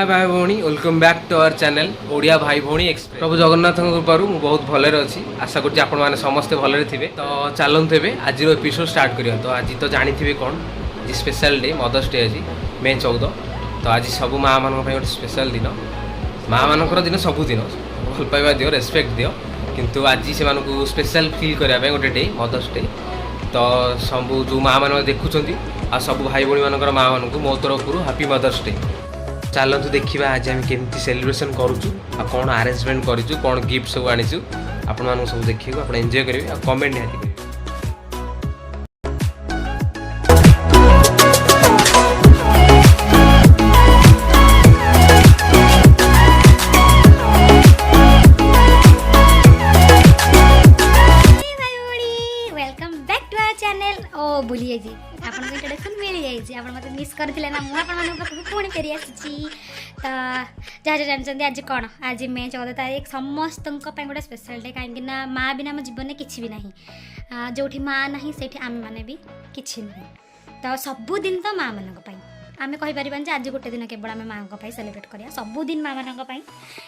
हाय भाई भौणी welcome back to our channel Odia भाई भौणी एक्सप्रेस। प्रभु जगन्नाथ कृपारू मु बहुत भलरे अच्छी आशा करछि आपण माने समस्ते भलरे थिबे। तो चलंतु एबे आज एपिसोड स्टार्ट करिया। तो आज तो जानिथिबे कोन जी स्पेशल डे मदर्स डे आज मे 14। तो आज सब माँ मान गोटे स्पेशल दिन माँ मान दिन सब दिन भल पाइबा दियो रेस्पेक्ट दियो किंतु आज से मानकु स्पेशल फील करबा गोटे डे मदर्स डे। तो सब जो माँ मान देखुं आ सब भाई भौणी मानकर माँ मानक मो तरफ हैप्पी मदर्स डे। चलतु देखा आज आम केमती सेलिब्रेशन करूँ कौन आरेंजमेंट करूँ कौन गिफ्ट सब आनीचु आपण मानक सब देखिए आप एंजॉय करेंगे कमेंट निहाती करेंगे। बुलिए जी आपन को इंट्रोडक्शन मिल जाई आपन मते मिस करथिले ना मु आपन मानन पाखु पुणी फेरी आसी तो जहाँ जानते आज कौन आज मे 14 तारीख समस्त गोटे स्पेशल डे कहीं माँ बिना आम जीवन में किसी भी ना जो माँ ना से आम मैंने भी किसी ना तो सबुदिन तो माँ मान आम कहीपर आज गोटे दिन केवल आम माँ सेलिब्रेट करा सबुदिन माँ मान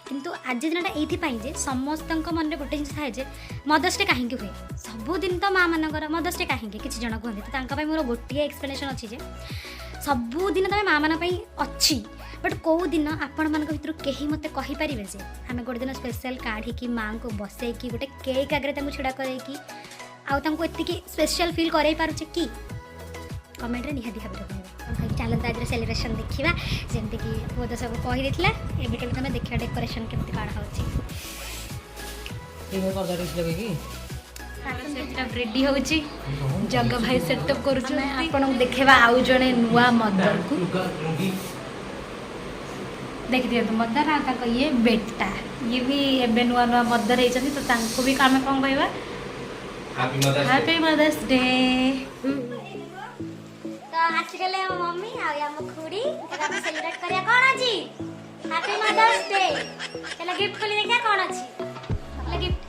किंतु आज दिनटा ये समस्त मन में गोटे जिन थाए मदर्स डे कहीं हुए सबुदिन तो माँ मानकर मदर्स डे कहीं किसी जन कहते तो मोर गोटे एक्सप्लेनेशन अच्छी सबुदिन तुम माँ मान अच्छी बट कौ दिन आपण मान भर कहीं मत कहीपर जे आम गोटे दिन स्पेशल काढ़ी माँ को बसैकी गोटे केक आगे छिड़ा करैकी आती स्पेशल फिल कर पारे कि कमेंट रे निहाती भाव भाई चलते आज सेलिब्रेशन देखा जमती कि वो तो सब कही देता एवं के तुम देखा डेकोरेशन केमती कौन हो रेडी हो जग भाई सेटअप कर देखा आउ जड़े नुआ मदर को देख दिखाँ मदर आ ये बेटा ये भी एवं नुआ नुआ मदर होती तो भी आम कौन कह हैप्पी मदर्स डे। तो आजकल मम्मी आम खुड़ी सेलिब्रेट करिया कौन अछि हैप्पी मदर्स डे चलो गिफ्ट खोली देखिया कौन अछि गिफ्ट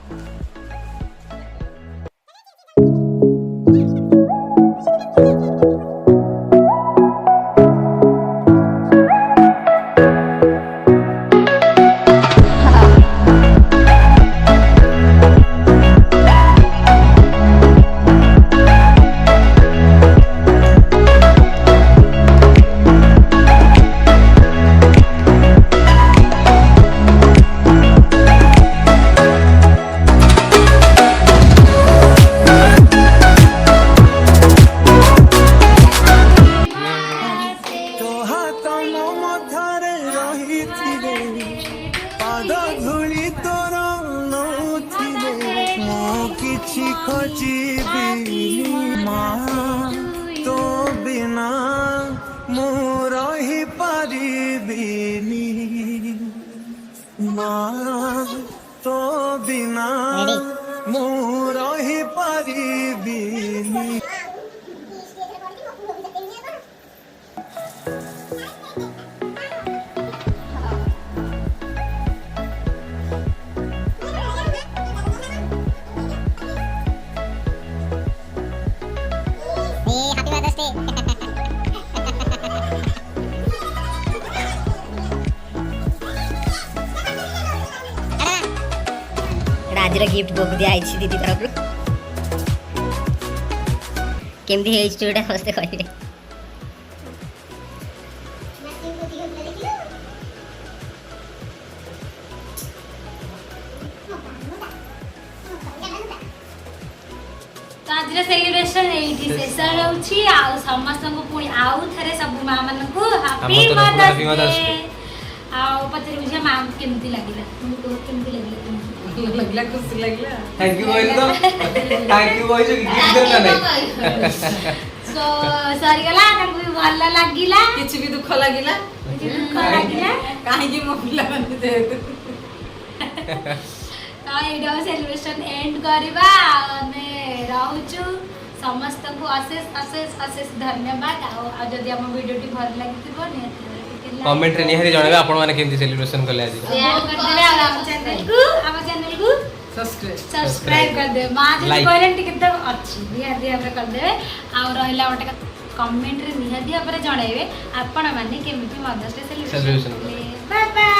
तो बिना मु रही पारिबिनी माँ तो बिना मु रही पारिबिनी। आज गिफ्ट बुक दिखाई दीदी तरफ केमती चूड़ा समस्ते कहे तो आज सेलिब्रेशन एठी शेष रहउछि आ समस्त को पुणी आउ थरे सब मां मन को हैप्पी मदर्स डे आ पचर बुझे मां केमती लागिला तुमको केमती लागिला खुशी लगला थैंक यू बोल दो थैंक यू बोल जो गिफ्ट देला नहीं सो सॉरी गला ताको भी भल लागिला किछि भी दुख लागिला काहे कि मो पिला मन दे तो एडो सेलिब्रेशन एंड करबा हमें रहउछु समस्त को अशेष अशेष अशेष धन्यवाद आ जदि हम वीडियो टी भल लागिथिबो ने कमेंट रे निहारी जणबे आपण माने केमती सेलिब्रेशन करले आज शेयर कर देबे आ हम चैनल को सब्सक्राइब कर दे मां जी कहले टिके अच्छी निहारी हमरे कर देबे आ रहिला ओटे कमेंट रे निहादी अपरे जणाइबे आपण माने केमिति mother's day celebration bye bye